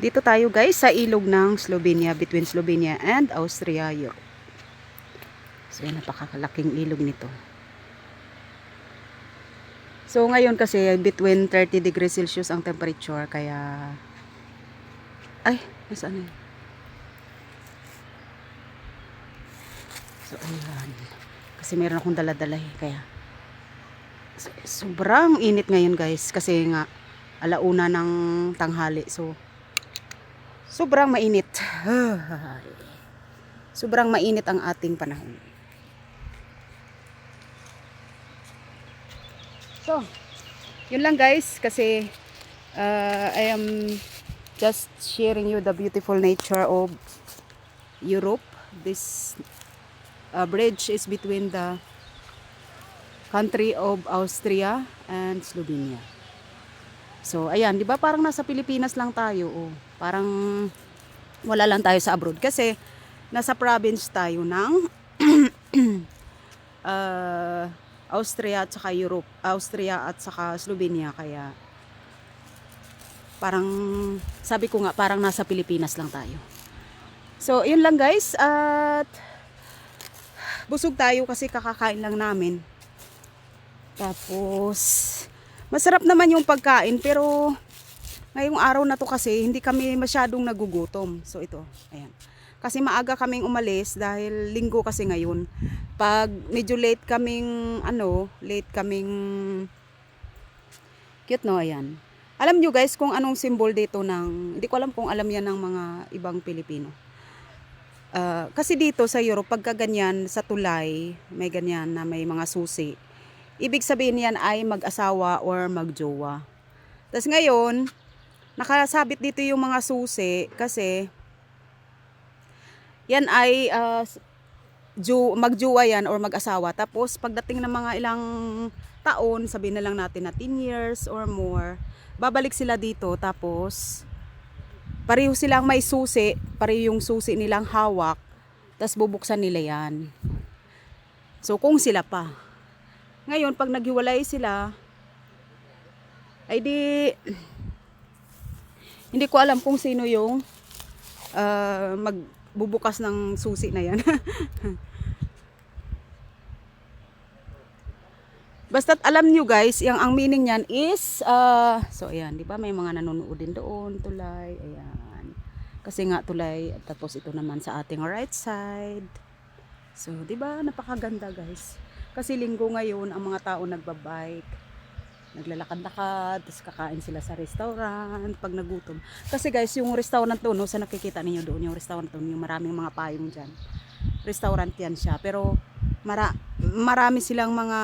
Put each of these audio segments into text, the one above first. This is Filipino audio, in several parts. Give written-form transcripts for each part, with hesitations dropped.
Dito tayo guys sa ilog ng Slovenia, between Slovenia and Austria, Europe. So yan, napakalaking ilog nito. So ngayon kasi between 30 degrees Celsius ang temperature, kaya ay, nasaan yun? So ayan, kasi meron akong dala-dala kaya sobrang init ngayon guys, kasi nga alauna ng tanghali. So sobrang mainit. Sobrang mainit ang ating panahon. So, yun lang guys, kasi I am just sharing you the beautiful nature of Europe. This bridge is between the country of Austria and Slovenia. So, ayan, di ba parang nasa Pilipinas lang tayo, oh. Parang wala lang tayo sa abroad kasi nasa province tayo ng Austria at saka Europe, Austria at saka Slovenia, kaya parang sabi ko nga parang nasa Pilipinas lang tayo. So, yun lang guys, at busog tayo kasi kakakain lang namin. Tapos masarap naman yung pagkain, pero ngayong araw na to kasi hindi kami masyadong nagugutom. So ito, ayan. Kasi maaga kaming umalis dahil linggo kasi ngayon. Pag medyo late kaming cute, no, ayan. Alam nyo guys kung anong symbol dito ng, hindi ko alam kung alam yan ng mga ibang Pilipino. Kasi dito sa Europe, pagka ganyan sa tulay, may ganyan na may mga susi. Ibig sabihin yan ay mag-asawa or magjowa. Tapos ngayon, nakasabit dito yung mga susi kasi yan ay magjowa yan or mag-asawa. Tapos pagdating ng mga ilang taon, sabihin na lang natin na 10 years or more, babalik sila dito. Tapos pareho silang may susi, pareho yung susi nilang hawak, tapos bubuksan nila yan. So kung sila pa. Ngayon pag naghiwalay sila, ay hindi ko alam kung sino yung magbubukas ng susi na yan. Basta't alam nyo guys, ang meaning niyan is so ayan, di ba may mga nanonood din doon, tulay, ayan. Kasi nga tulay, tapos ito naman sa ating right side. So, di ba napakaganda guys. Kasi linggo ngayon, ang mga tao nagbabike, naglalakad-lakad, tapos kakain sila sa restaurant pag nagutom. Kasi guys, yung restaurant doon, no, sa nakikita ninyo doon, yung restaurant doon, yung maraming mga payong dyan. Restaurant yan siya. Pero marami silang mga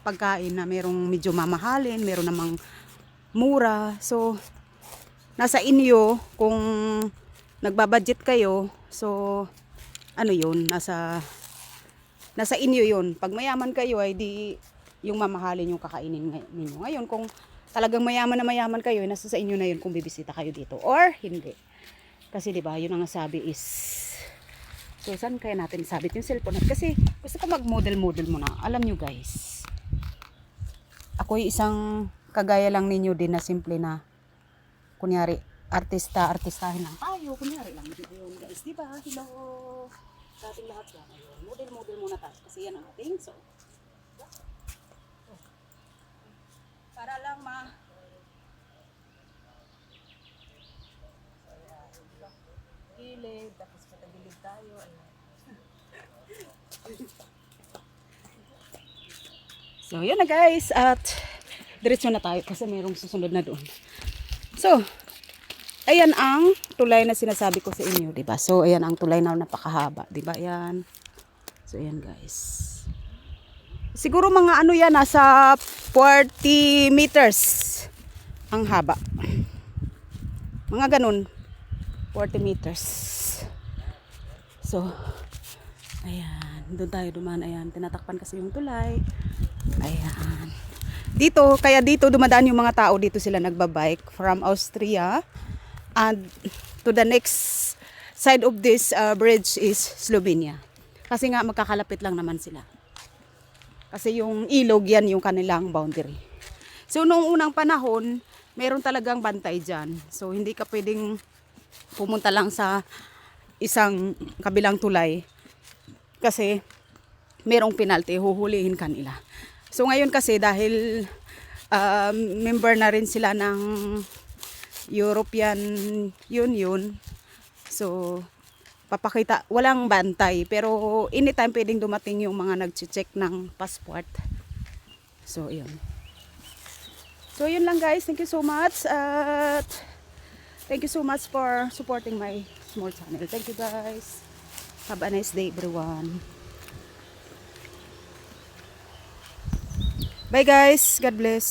pagkain na merong medyo mamahalin, meron namang mura. So, nasa inyo kung nagbabudget kayo. So, ano yun, nasa inyo yun. Pag mayaman kayo ay di yung mamahalin yung kakainin ninyo. Ngayon, kung talagang mayaman na mayaman kayo, nasa sa inyo na yun kung bibisita kayo dito or hindi. Kasi diba, yun ang sabi is, so saan kaya natin sabit yung cellphone? Kasi gusto ko mag-model-model muna. Alam nyo guys, ako'y isang kagaya lang ninyo din na simple na, kunyari, artistahin lang tayo. Kunyari lang yun guys, diba? Hello! Sa ating lahat yan. Ayun, model-model muna tayo. Kasi yan ang ating, so, para lang gilid, tapos patagilid tayo. Ayan. So, yun na guys. At diretso na tayo kasi mayroong susunod na doon. So, ayan ang tulay na sinasabi ko sa inyo, diba? So, ayan ang tulay na napakahaba, diba? Ayan. So, ayan guys. Siguro mga ano yan, nasa 40 meters ang haba. Mga ganun. 40 meters. So, ayan. Doon tayo dumaan. Ayan. Tinatakpan kasi yung tulay. Ayan. Dito, kaya dito dumadaan yung mga tao. Dito sila nagbabike from Austria. And to the next side of this bridge is Slovenia. Kasi nga magkakalapit lang naman sila. Kasi yung ilog yan yung kanilang boundary. So noong unang panahon, meron talagang bantay dyan. So hindi ka pwedeng pumunta lang sa isang kabilang tulay kasi merong penalty, huhulihin kanila. So ngayon kasi dahil member na rin sila ng European Union, so papakita, walang bantay, pero anytime pwedeng dumating yung mga nag-check ng passport. So yun. So yun lang guys, thank you so much at thank you so much for supporting my small channel. Thank you guys. Have a nice day everyone. Bye guys. God bless.